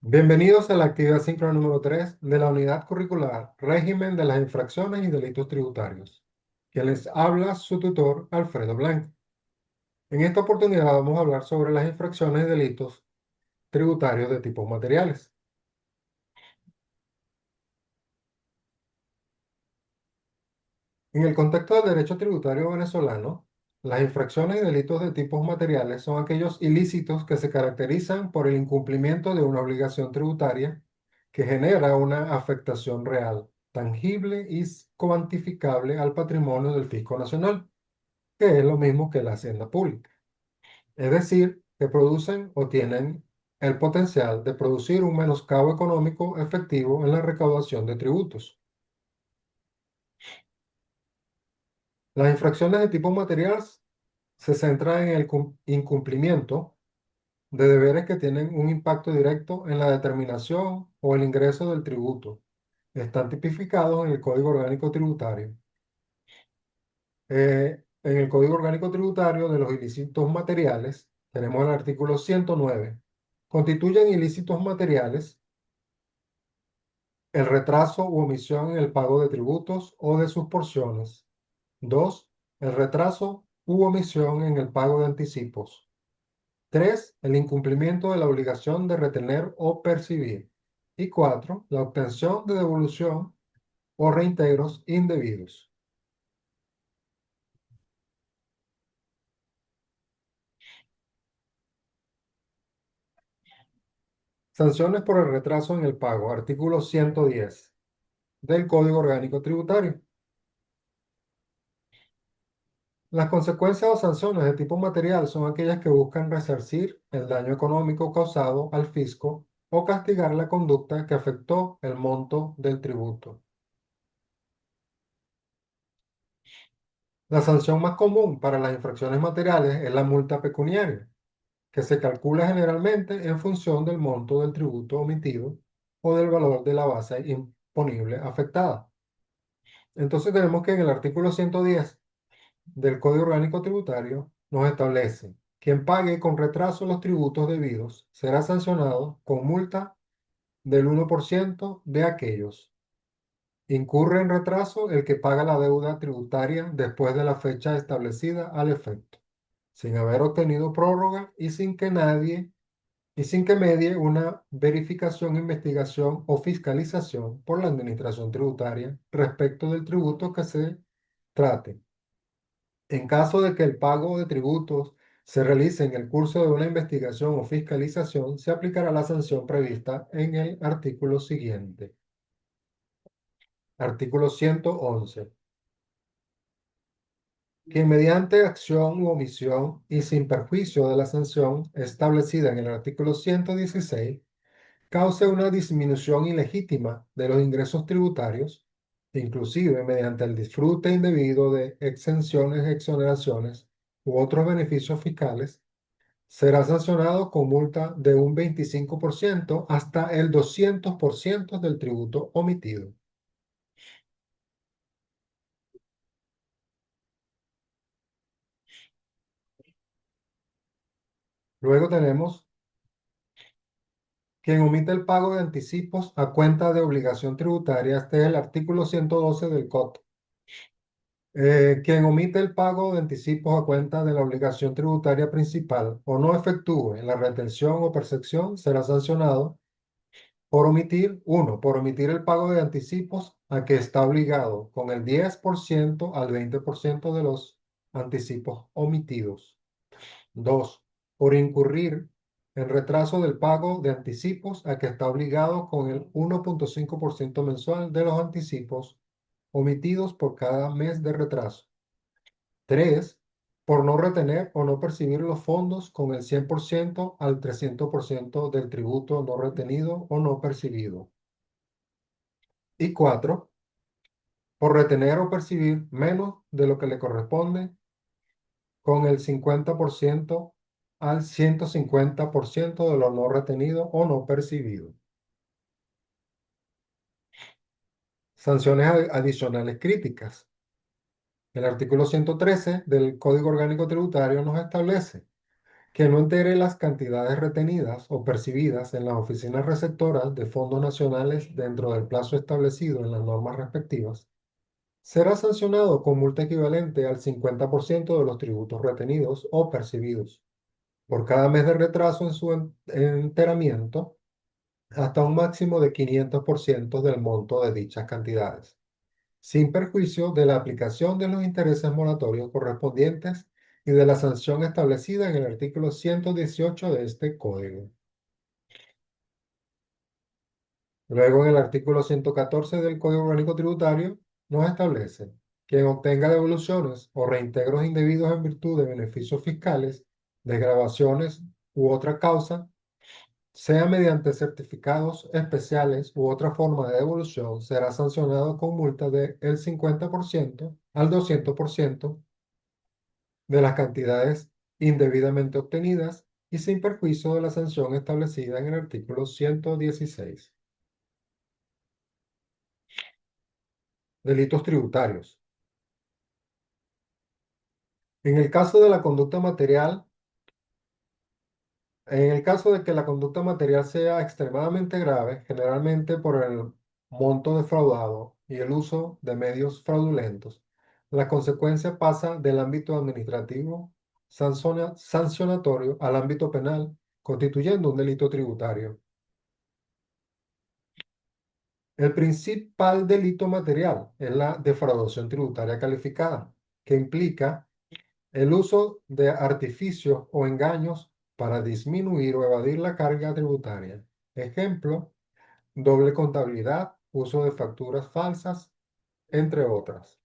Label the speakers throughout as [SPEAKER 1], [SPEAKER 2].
[SPEAKER 1] Bienvenidos a la actividad síncrona número 3 de la unidad curricular Régimen de las infracciones y delitos tributarios. Quien les habla su tutor Alfredo Blanco. En esta oportunidad vamos a hablar sobre las infracciones y delitos tributarios de tipos materiales. En el contexto del derecho tributario venezolano, las infracciones y delitos de tipos materiales son aquellos ilícitos que se caracterizan por el incumplimiento de una obligación tributaria que genera una afectación real, tangible y cuantificable al patrimonio del fisco nacional, que es lo mismo que la hacienda pública. Es decir, que producen o tienen el potencial de producir un menoscabo económico efectivo en la recaudación de tributos. Las infracciones de tipo material se centran en el incumplimiento de deberes que tienen un impacto directo en la determinación o el ingreso del tributo. Están tipificados en el Código Orgánico Tributario. En el Código Orgánico Tributario de los ilícitos materiales, tenemos el artículo 109. Constituyen ilícitos materiales el retraso u omisión en el pago de tributos o de sus porciones. 2. El retraso u omisión en el pago de anticipos. 3. El incumplimiento de la obligación de retener o percibir. Y 4. La obtención de devolución o reintegros indebidos. Sanciones por el retraso en el pago. Artículo 110 del Código Orgánico Tributario. Las consecuencias o sanciones de tipo material son aquellas que buscan resarcir el daño económico causado al fisco o castigar la conducta que afectó el monto del tributo. La sanción más común para las infracciones materiales es la multa pecuniaria, que se calcula generalmente en función del monto del tributo omitido o del valor de la base imponible afectada. Entonces tenemos que en el artículo 110 del Código Orgánico Tributario nos establece: quien pague con retraso los tributos debidos será sancionado con multa del 1% de aquellos. Incurre en retraso el que paga la deuda tributaria después de la fecha establecida al efecto, sin haber obtenido prórroga y sin que medie una verificación, investigación o fiscalización por la Administración Tributaria respecto del tributo que se trate. En caso de que el pago de tributos se realice en el curso de una investigación o fiscalización, se aplicará la sanción prevista en el artículo siguiente. Artículo 111. Quien mediante acción u omisión y sin perjuicio de la sanción establecida en el artículo 116 cause una disminución ilegítima de los ingresos tributarios, inclusive mediante el disfrute indebido de exenciones, exoneraciones u otros beneficios fiscales, será sancionado con multa de un 25% hasta el 200% del tributo omitido. Luego tenemos quien omite el pago de anticipos a cuenta de obligación tributaria. Este es el artículo 112 del COT. Quien omite el pago de anticipos a cuenta de la obligación tributaria principal o no efectúe la retención o percepción será sancionado por omitir, uno, por omitir el pago de anticipos a que está obligado con el 10% al 20% de los anticipos omitidos. Dos, por incurrir en retraso del pago de anticipos a que está obligado con el 1,5% mensual de los anticipos omitidos por cada mes de retraso. Tres, por no retener o no percibir los fondos con el 100% al 300% del tributo no retenido o no percibido. Y cuatro, por retener o percibir menos de lo que le corresponde con el 50% al 150% de lo no retenido o no percibido. Sanciones adicionales críticas. El artículo 113 del Código Orgánico Tributario nos establece que no entere las cantidades retenidas o percibidas en las oficinas receptoras de fondos nacionales dentro del plazo establecido en las normas respectivas, será sancionado con multa equivalente al 50% de los tributos retenidos o percibidos por cada mes de retraso en su enteramiento, hasta un máximo de 500% del monto de dichas cantidades, sin perjuicio de la aplicación de los intereses moratorios correspondientes y de la sanción establecida en el artículo 118 de este código. Luego, en el artículo 114 del Código Orgánico Tributario, nos establece: quien obtenga devoluciones o reintegros indebidos en virtud de beneficios fiscales, desgravaciones u otra causa, sea mediante certificados especiales u otra forma de devolución, será sancionado con multa del 50% al 200% de las cantidades indebidamente obtenidas y sin perjuicio de la sanción establecida en el artículo 116. Delitos tributarios. En el caso de la conducta material, en el caso de que la conducta material sea extremadamente grave, generalmente por el monto defraudado y el uso de medios fraudulentos, la consecuencia pasa del ámbito administrativo sancionatorio al ámbito penal, constituyendo un delito tributario. El principal delito material es la defraudación tributaria calificada, que implica el uso de artificios o engaños para disminuir o evadir la carga tributaria. Ejemplo, doble contabilidad, uso de facturas falsas, entre otras.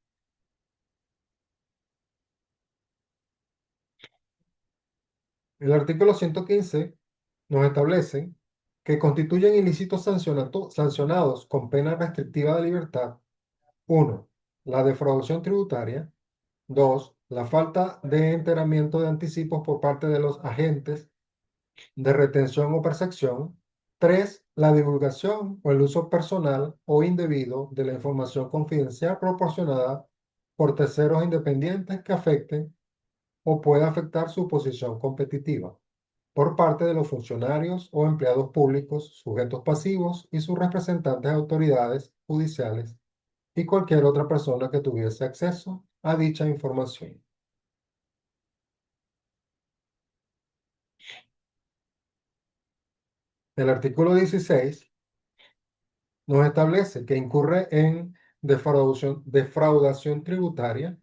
[SPEAKER 1] El artículo 115 nos establece que constituyen ilícitos sancionados con pena restrictiva de libertad: 1. La defraudación tributaria; 2. La falta de enteramiento de anticipos por parte de los agentes de retención o percepción; 3. La divulgación o el uso personal o indebido de la información confidencial proporcionada por terceros independientes que afecten o pueda afectar su posición competitiva por parte de los funcionarios o empleados públicos, sujetos pasivos y sus representantes de autoridades judiciales y cualquier otra persona que tuviese acceso a dicha información. El artículo 16 nos establece que incurre en defraudación tributaria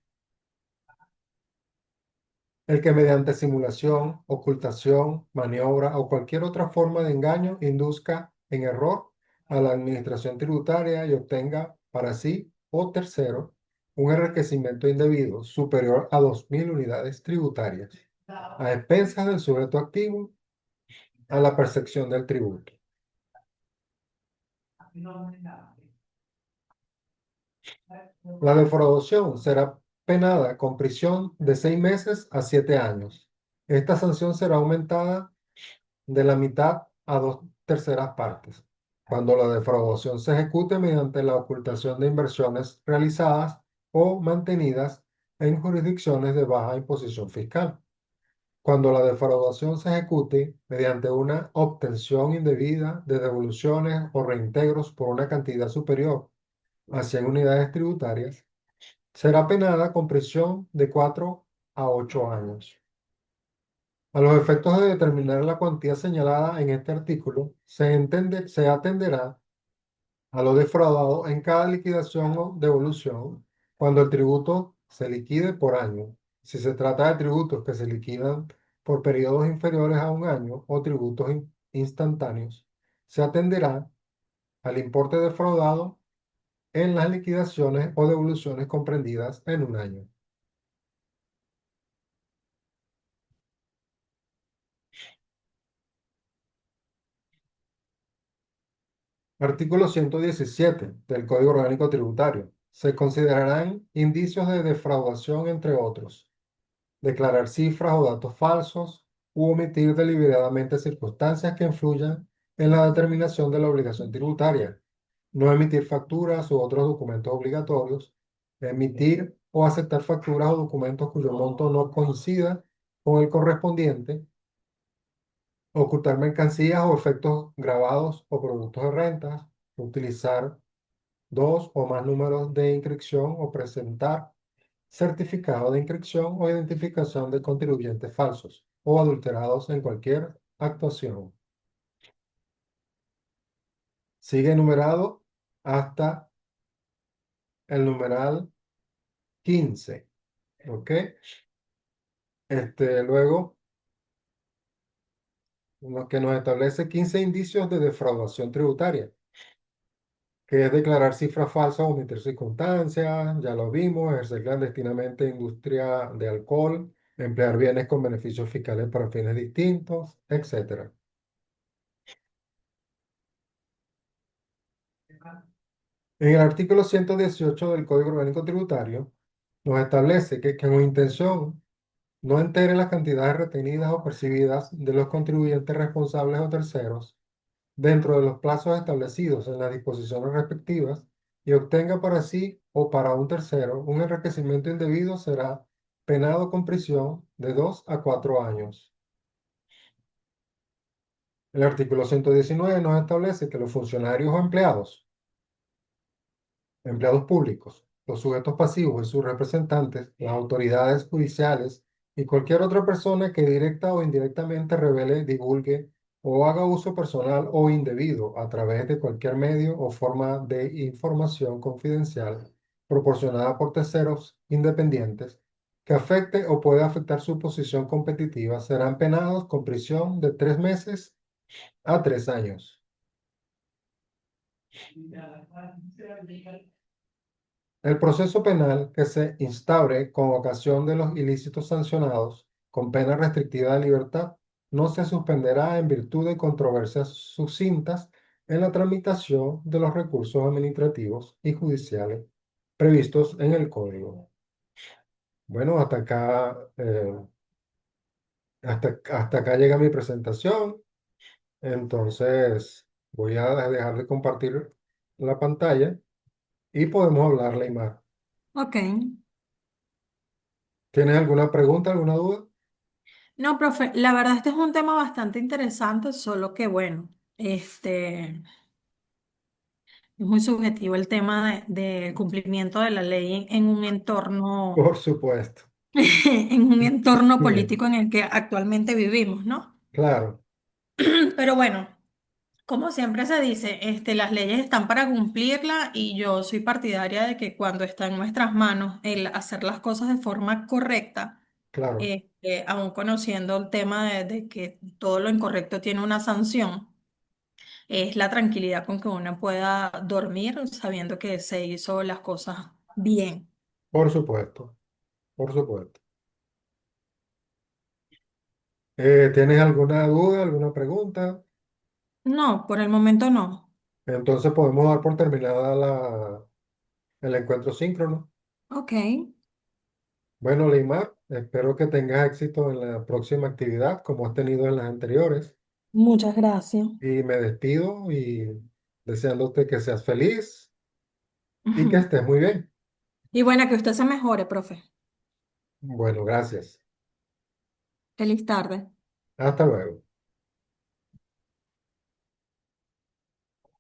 [SPEAKER 1] el que mediante simulación, ocultación, maniobra o cualquier otra forma de engaño induzca en error a la administración tributaria y obtenga para sí o tercero un enriquecimiento indebido superior a 2.000 unidades tributarias, a expensas del sujeto activo a la percepción del tributo. La defraudación será penada con prisión de 6 meses a 7 años. Esta sanción será aumentada de la mitad a 2/3 partes, cuando la defraudación se ejecute mediante la ocultación de inversiones realizadas o mantenidas en jurisdicciones de baja imposición fiscal. Cuando la defraudación se ejecute mediante una obtención indebida de devoluciones o reintegros por una cantidad superior a 100 unidades tributarias, será penada con prisión de 4 a 8 años. A los efectos de determinar la cuantía señalada en este artículo, se atenderá a lo defraudado en cada liquidación o devolución cuando el tributo se liquide por año. Si se trata de tributos que se liquidan por periodos inferiores a un año o tributos instantáneos, se atenderá al importe defraudado en las liquidaciones o devoluciones comprendidas en un año. Artículo 117 del Código Orgánico Tributario. Se considerarán indicios de defraudación, entre otros: declarar cifras o datos falsos u omitir deliberadamente circunstancias que influyan en la determinación de la obligación tributaria, no emitir facturas u otros documentos obligatorios, emitir o aceptar facturas o documentos cuyo monto no coincida con el correspondiente, ocultar mercancías o efectos grabados o productos de renta, utilizar dos o más números de inscripción o presentar certificado de inscripción o identificación de contribuyentes falsos o adulterados en cualquier actuación. Sigue numerado hasta el numeral 15, ¿ok? Luego, que nos establece 15 indicios de defraudación tributaria, que es declarar cifras falsas o omitir circunstancias, ya lo vimos, ejercer clandestinamente industria de alcohol, emplear bienes con beneficios fiscales para fines distintos, etcétera. En el artículo 118 del Código Orgánico Tributario, nos establece que con intención no entere las cantidades retenidas o percibidas de los contribuyentes responsables o terceros dentro de los plazos establecidos en las disposiciones respectivas y obtenga para sí o para un tercero un enriquecimiento indebido, será penado con prisión de 2 a 4 años. El artículo 119 nos establece que los funcionarios o empleados públicos, los sujetos pasivos y sus representantes, las autoridades judiciales y cualquier otra persona que directa o indirectamente revele, divulgue o haga uso personal o indebido a través de cualquier medio o forma de información confidencial proporcionada por terceros independientes que afecte o pueda afectar su posición competitiva, serán penados con prisión de 3 meses a 3 años. El proceso penal que se instaure con ocasión de los ilícitos sancionados con pena restrictiva de libertad no se suspenderá en virtud de controversias sucintas en la tramitación de los recursos administrativos y judiciales previstos en el Código. Bueno, hasta acá llega mi presentación. Entonces, voy a dejar de compartir la pantalla y podemos hablar, Leymar.
[SPEAKER 2] Ok.
[SPEAKER 1] ¿Tienes alguna pregunta, alguna duda?
[SPEAKER 2] No, profe, la verdad este es un tema bastante interesante, solo que bueno, es muy subjetivo el tema del cumplimiento de la ley en un entorno,
[SPEAKER 1] Por supuesto.
[SPEAKER 2] en un entorno
[SPEAKER 1] Bien,
[SPEAKER 2] político en el que actualmente vivimos, ¿no?
[SPEAKER 1] claro,
[SPEAKER 2] Pero bueno, como siempre se dice, las leyes están para cumplirla y yo soy partidaria de que cuando está en nuestras manos el hacer las cosas de forma correcta,
[SPEAKER 1] claro,
[SPEAKER 2] aún conociendo el tema de que todo lo incorrecto tiene una sanción, es la tranquilidad con que uno pueda dormir sabiendo que se hizo las cosas bien.
[SPEAKER 1] por supuesto, por supuesto. ¿Tienes alguna duda, alguna pregunta?
[SPEAKER 2] No, por el momento no.
[SPEAKER 1] Entonces podemos dar por terminada el encuentro síncrono.
[SPEAKER 2] Ok,
[SPEAKER 1] Bueno, Leymar, espero que tengas éxito en la próxima actividad como has tenido en las anteriores.
[SPEAKER 2] muchas gracias.
[SPEAKER 1] Y me despido y deseándote que seas feliz y que
[SPEAKER 2] Ujú.
[SPEAKER 1] estés muy bien.
[SPEAKER 2] Y bueno, que usted se mejore, profe.
[SPEAKER 1] Bueno, gracias.
[SPEAKER 2] Feliz tarde.
[SPEAKER 1] Hasta luego.